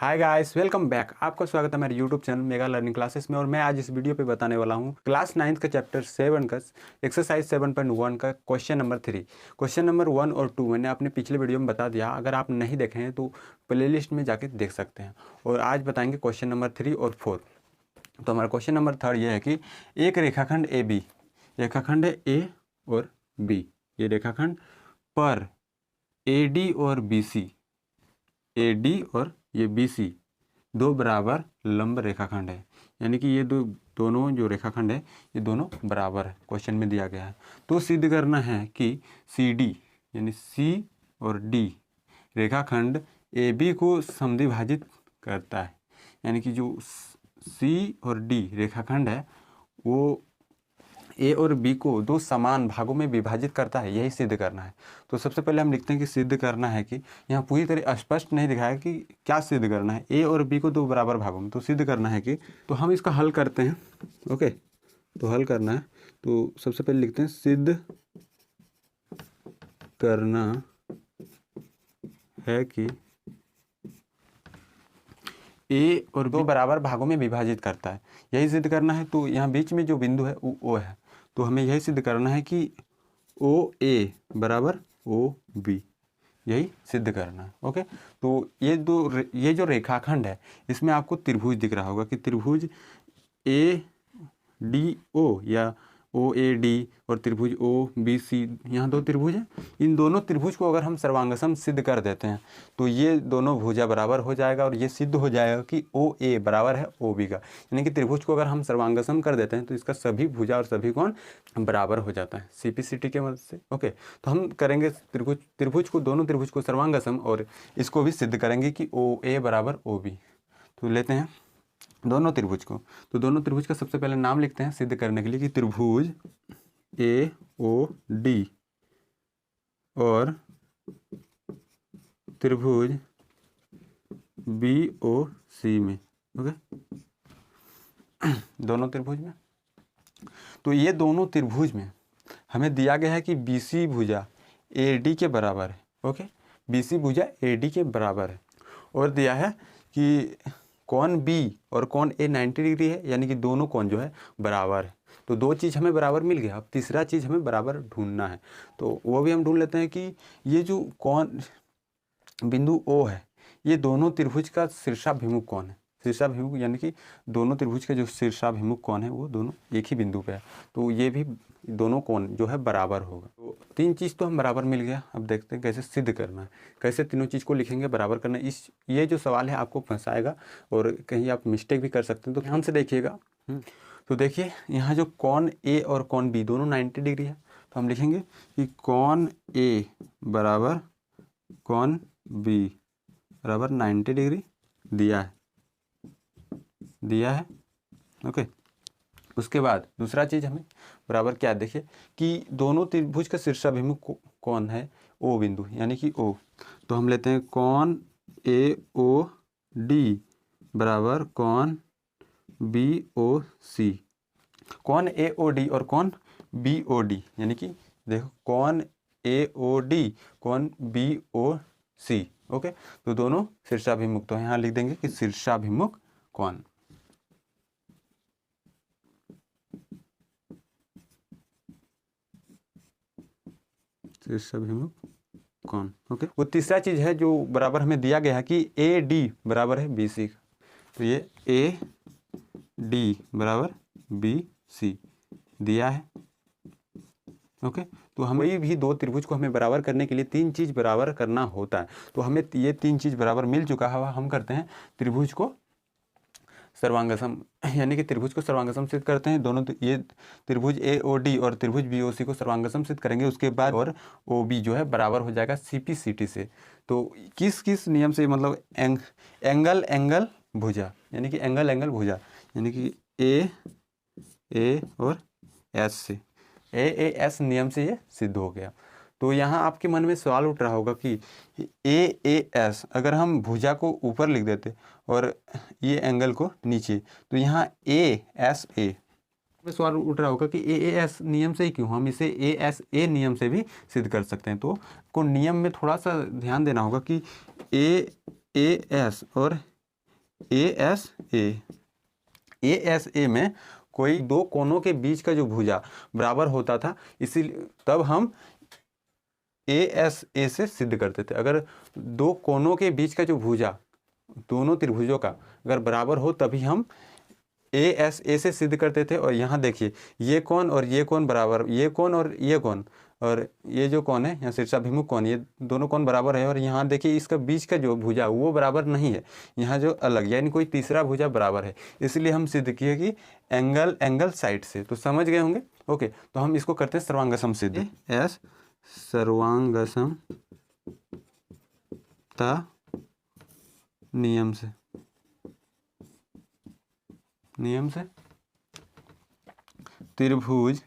Hi guys, welcome back. आपका स्वागत है मेरे YouTube channel mega learning classes में। और मैं आज इस वीडियो पे बताने वाला हूँ क्लास 9 का चैप्टर 7 का एक्सरसाइज 7.1 का क्वेश्चन नंबर 3। क्वेश्चन नंबर 1 और 2 मैंने अपने पिछले वीडियो में बता दिया। अगर आप नहीं देखे हैं तो प्लेलिस्ट में जाके देख सकते हैं। और आज बताएंगे क्वेश्चन नंबर 3 और 4। तो हमारा क्वेश्चन नंबर 3 ये है कि एक रेखाखंड ए बी, रेखाखंड है ए और बी, ये रेखाखंड पर ए डी और बी सी, ए डी और ये बी सी दो बराबर लंब रेखाखंड है। यानी कि ये दोनों जो रेखाखंड है ये दोनों बराबर है, क्वेश्चन में दिया गया है। तो सिद्ध करना है कि सी डी यानी सी और डी रेखाखंड ए बी को समद्विभाजित करता है। यानी कि जो सी और डी रेखाखंड है वो ए और बी को दो समान भागों में विभाजित करता है, यही सिद्ध करना है। तो सबसे पहले हम लिखते हैं कि सिद्ध करना है कि यहाँ पूरी तरह स्पष्ट नहीं दिखाया कि क्या सिद्ध करना है। ए और बी को दो बराबर भागों में तो सिद्ध करना है कि, तो हम इसका हल करते हैं। ओके, तो हल करना है तो सबसे पहले लिखते हैं सिद्ध करना है कि ए और दो बराबर भागों में विभाजित करता है, यही सिद्ध करना है। तो यहाँ बीच में जो बिंदु है वो ओ है, तो हमें यही सिद्ध करना है कि ओ ए बराबर ओ बी, यही सिद्ध करना है। ओके, तो ये जो रेखाखंड है इसमें आपको त्रिभुज दिख रहा होगा कि त्रिभुज ए डी ओ या ओ ए डी और त्रिभुज ओ बी सी, यहाँ दो त्रिभुज हैं। इन दोनों त्रिभुज को अगर हम सर्वांगसम सिद्ध कर देते हैं तो ये दोनों भुजा बराबर हो जाएगा और ये सिद्ध हो जाएगा कि ओ ए बराबर है ओ बी का। यानी कि त्रिभुज को अगर हम सर्वांगसम कर देते हैं तो इसका सभी भुजा और सभी कोण बराबर हो जाता है CPCT के मदद से। ओके, तो हम करेंगे त्रिभुज को, दोनों त्रिभुज को सर्वांगसम और इसको भी सिद्ध करेंगे कि ओ ए बराबर ओ बी। तो लेते हैं दोनों त्रिभुज को, तो दोनों त्रिभुज का सबसे पहले नाम लिखते हैं सिद्ध करने के लिए कि त्रिभुज ए ओ डी और त्रिभुज बी ओ सी में। ओके, दोनों त्रिभुज में, तो ये दोनों त्रिभुज में हमें दिया गया है कि बी सी भुजा ए डी के बराबर है। ओके, बी सी भुजा ए डी के बराबर है और दिया है कि कोण बी और कोण ए 90 डिग्री है, यानी कि दोनों कोण जो है बराबर है। तो दो चीज़ हमें बराबर मिल गया। अब तीसरा चीज़ हमें बराबर ढूंढना है, तो वो भी हम ढूंढ लेते हैं कि ये जो कोण बिंदु ओ है ये दोनों त्रिभुज का शीर्षाभिमुख कोण है। शीर्षाभिमुख यानी कि दोनों त्रिभुज के जो शीर्षाभिमुख कोण है वो दोनों एक ही बिंदु पे है, तो ये भी दोनों कोण जो है बराबर होगा। तो तीन चीज़ तो हम बराबर मिल गया। अब देखते हैं कैसे सिद्ध करना है, कैसे तीनों चीज़ को लिखेंगे बराबर करना है। ये जो सवाल है आपको फंसाएगा और कहीं आप मिस्टेक भी कर सकते हैं, तो ध्यान से देखिएगा। तो देखिए यहाँ जो कोण ए और कोण बी दोनों 90 डिग्री है, तो हम लिखेंगे कि कोण ए बराबर कोण बी बराबर 90 डिग्री दिया है। ओके, उसके बाद दूसरा चीज़ हमें बराबर क्या देखिए कि दोनों त्रिभुज का शीर्षाभिमुख कोण है ओ बिंदु यानी कि ओ, तो हम लेते हैं कोण ए ओ डी बराबर कोण बी ओ सी। कोण ए ओ डी और कोण बी ओ डी, यानी कि देखो कोण ए ओ डी कोण बी ओ सी। ओके, तो दोनों शीर्षाभिमुख, तो यहाँ लिख देंगे कि शीर्षाभिमुख कोण। शीर्षाभिमुख कोण। ओके, वो तीसरा चीज है जो बराबर हमें दिया गया है कि ए डी बराबर है बी सी, तो ये ए डी बराबर बी सी दिया है। ओके, तो हमें भी दो त्रिभुज को हमें बराबर करने के लिए तीन चीज बराबर करना होता है। तो हमें ये तीन चीज बराबर मिल चुका है। हम करते हैं त्रिभुज को सर्वांगसम, यानी कि त्रिभुज को सर्वांगसम सिद्ध करते हैं। दोनों ये त्रिभुज ए ओ डी और त्रिभुज बी ओ सी को सर्वांगसम सिद्ध करेंगे। उसके बाद और ओ बी जो है बराबर हो जाएगा CPCT से। तो किस नियम से, मतलब एंगल भुजा, यानी कि एंगल भुजा, यानी कि ए और एस से, AAS नियम से ये सिद्ध हो गया। तो यहाँ आपके मन में सवाल उठ रहा होगा कि AAS अगर हम भुजा को ऊपर लिख देते और ये एंगल को नीचे, तो यहाँ ASA में सवाल उठ रहा होगा कि AAS नियम से ही क्यों, हम इसे ASA नियम से भी सिद्ध कर सकते हैं। तो को नियम में थोड़ा सा ध्यान देना होगा कि AAS और ASA में कोई दो कोनों के बीच का जो भुजा बराबर होता था, इसीलिए तब हम ASA से सिद्ध करते थे। अगर दो कोनों के बीच का जो भुजा दोनों त्रिभुजों का अगर बराबर हो तभी हम ASA से सिद्ध करते थे। और यहाँ देखिए ये कोण और ये कोण बराबर, ये कोण और ये कोण, और ये जो कोण है यहाँ शीर्षाभिमुख कोण, ये दोनों कोण बराबर है। और यहाँ देखिए इसका बीच का जो भुजा वो बराबर नहीं है, यहाँ जो अलग यानी कोई तीसरा भुजा बराबर है, इसलिए हम सिद्ध किए कि एंगल साइड से। तो समझ गए होंगे। ओके, तो हम इसको करते हैं सर्वांगसम सिद्ध। एस सर्वांगसमता नियम से त्रिभुज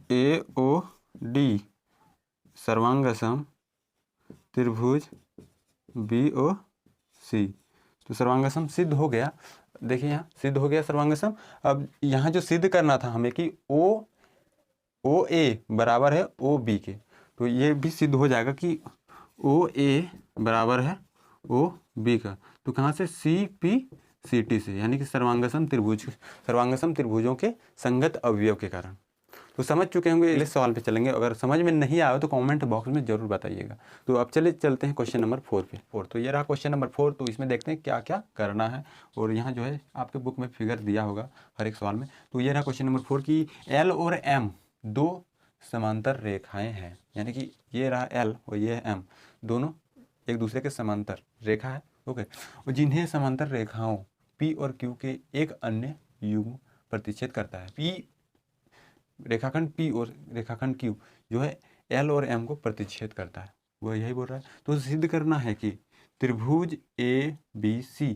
AOD सर्वांगसम त्रिभुज BOC। तो सर्वांगसम सिद्ध हो गया। देखिए यहाँ सिद्ध हो गया सर्वांगसम। अब यहाँ जो सिद्ध करना था हमें कि OA बराबर है OB के, तो ये भी सिद्ध हो जाएगा कि OA बराबर है OB का। तो कहाँ से? CPCT से, यानी कि सर्वांगसम त्रिभुजों के संगत अवयव के कारण। तो समझ चुके होंगे। अगले सवाल पे चलेंगे। अगर समझ में नहीं आया तो कमेंट बॉक्स में जरूर बताइएगा। तो अब चलते हैं क्वेश्चन नंबर 4 पे। तो ये रहा क्वेश्चन नंबर 4। तो इसमें देखते हैं क्या क्या करना है। और यहाँ जो है आपके बुक में फिगर दिया होगा हर एक सवाल में। तो ये रहा क्वेश्चन नंबर 4 की L और M दो समांतर रेखाएं हैं, यानी कि ये रहा L और ये है M, दोनों एक दूसरे के समांतर रेखा है। ओके, और जिन्हें समांतर रेखाओं P और Q के एक अन्य युग्म प्रतिच्छेद करता है। P रेखाखंड P और रेखाखंड Q जो है L और M को प्रतिच्छेद करता है, वो यही बोल रहा है। तो सिद्ध करना है कि त्रिभुज ABC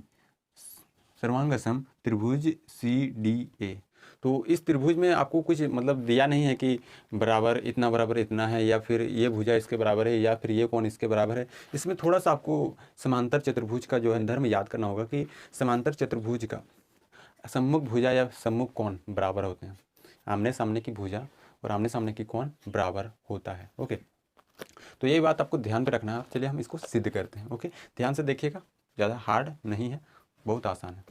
सर्वांगसम त्रिभुज CDA। तो इस त्रिभुज में आपको कुछ मतलब दिया नहीं है कि बराबर इतना है, या फिर ये भुजा इसके बराबर है, या फिर ये कोण इसके बराबर है। इसमें थोड़ा सा आपको समांतर चतुर्भुज का जो है धर्म याद करना होगा कि समांतर चतुर्भुज का सम्मुख भुजा या सम्मुख कोण बराबर होते हैं। आमने सामने की भुजा और आमने सामने की कोण बराबर होता है। ओके, तो यही बात आपको ध्यान पे रखना है। चलिए हम इसको सिद्ध करते हैं। ओके, ध्यान से देखिएगा, ज़्यादा हार्ड नहीं है, बहुत आसान है।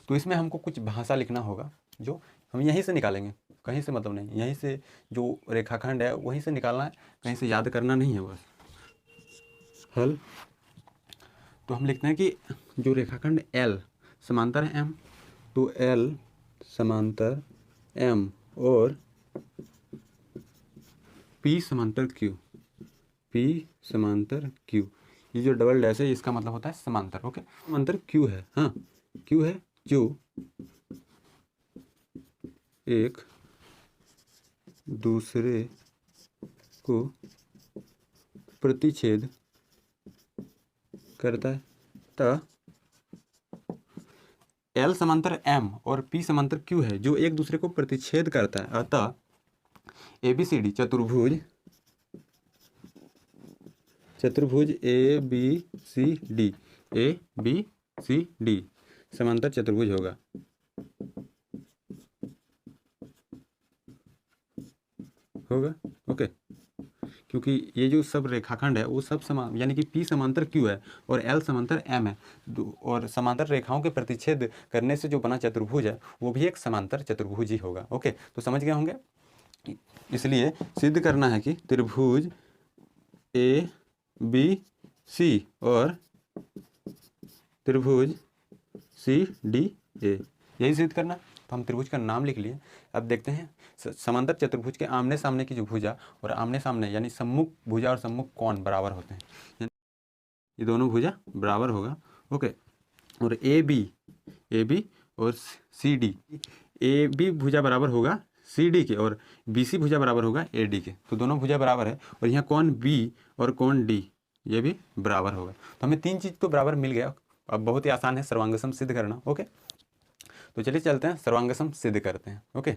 तो इसमें हमको कुछ भाषा लिखना होगा जो हम यहीं से निकालेंगे, कहीं से मतलब नहीं, यहीं से जो रेखाखंड है वहीं से निकालना है, कहीं से याद करना नहीं है बस। हल तो हम लिखते हैं कि जो रेखाखंड L समांतर है M, तो L समांतर M और P समांतर Q, ये जो डबल डैश है इसका मतलब होता है समांतर। ओके, समांतर Q है, हाँ Q है जो एक दूसरे को प्रतिच्छेद करता है। तो L समांतर M और P समांतर Q है जो एक दूसरे को प्रतिच्छेद करता है। अतः ABCD चतुर्भुज ABCD समांतर चतुर्भुज होगा। ओके, क्योंकि ये जो सब रेखाखंड है वो सब समान, यानी कि P समांतर Q है और L समांतर M है, और समांतर रेखाओं के प्रतिच्छेद करने से जो बना चतुर्भुज है वो भी एक समांतर चतुर्भुज ही होगा। ओके, तो समझ गए होंगे। इसलिए सिद्ध करना है कि त्रिभुज ABC और त्रिभुज CDA, यही सिद्ध करना। तो हम त्रिभुज का नाम लिख लिए। अब देखते हैं समांतर चतुर्भुज के आमने सामने की जो भुजा और आमने सामने यानी सम्मुख भुजा और सम्मुख कोण बराबर होते हैं, ये दोनों भुजा बराबर होगा। ओके, और AB और CD, AB भुजा बराबर होगा CD के और BC भुजा बराबर होगा AD के। तो दोनों भुजा बराबर है, और यहाँ कोण B और कोण D ये भी बराबर होगा। तो हमें तीन चीज़ तो बराबर मिल गया। अब बहुत ही आसान है सर्वांगसम सिद्ध करना। ओके, तो चलिए चलते हैं सर्वांगसम सिद्ध करते हैं। ओके,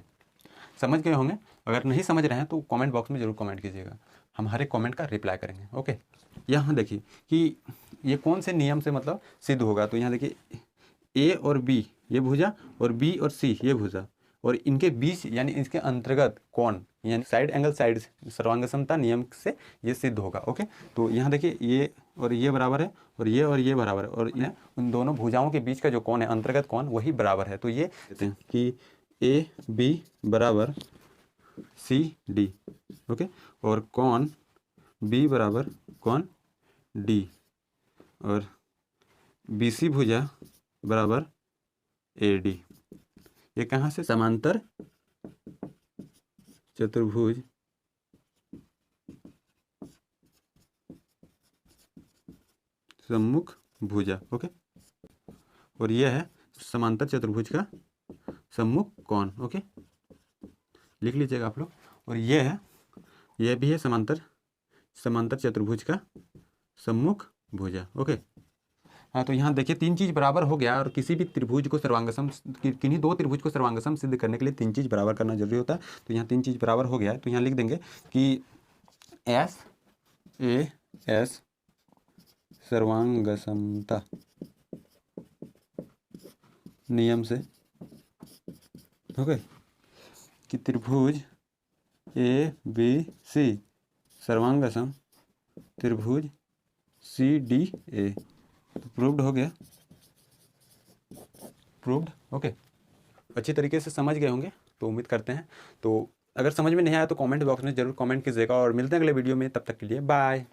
समझ गए होंगे। अगर नहीं समझ रहे हैं तो कमेंट बॉक्स में जरूर कमेंट कीजिएगा, हम हर एक कमेंट का रिप्लाई करेंगे। ओके, यहाँ देखिए कि ये कौन से नियम से मतलब सिद्ध होगा। तो यहाँ देखिए A और B ये भुजा और B और C ये भुजा, और इनके बीच यानी इसके अंतर्गत कोण यानी साइड एंगल साइड सर्वांग समता नियम से ये सिद्ध होगा। ओके, तो यहाँ देखिए ये और ये बराबर है और ये बराबर है और उन दोनों भुजाओं के बीच का जो कोण है अंतर्गत कोण वही बराबर है। तो ये कहते हैं कि ए बी बराबर सी डी। ओके, और कोण बी बराबर कोण डी और बी सी भुजा बराबर ए डी। ये कहाँ से? समांतर चतुर्भुज सम्मुख भुजा। ओके, और यह है समांतर चतुर्भुज का सम्मुख कोण। ओके, लिख लीजिएगा आप लोग। और यह भी है समांतर चतुर्भुज का सम्मुख भुजा। ओके, हाँ, तो यहाँ देखिए 3 चीज़ बराबर हो गया और किसी भी त्रिभुज को सर्वांगसम किन्हीं 2 त्रिभुज को सर्वांगसम सिद्ध करने के लिए 3 चीज़ बराबर करना जरूरी होता है। तो यहाँ 3 चीज़ बराबर हो गया है, तो यहाँ लिख देंगे कि एस ए एस सर्वांगसमता नियम से ओके कि त्रिभुज ए बी सी सर्वांगसम त्रिभुज सी डी ए। तो प्रूव्ड हो गया, प्रूव्ड। ओके, अच्छी तरीके से समझ गए होंगे तो उम्मीद करते हैं। तो अगर समझ में नहीं आया तो कमेंट बॉक्स में जरूर कमेंट कीजिएगा और मिलते हैं अगले वीडियो में। तब तक के लिए बाय।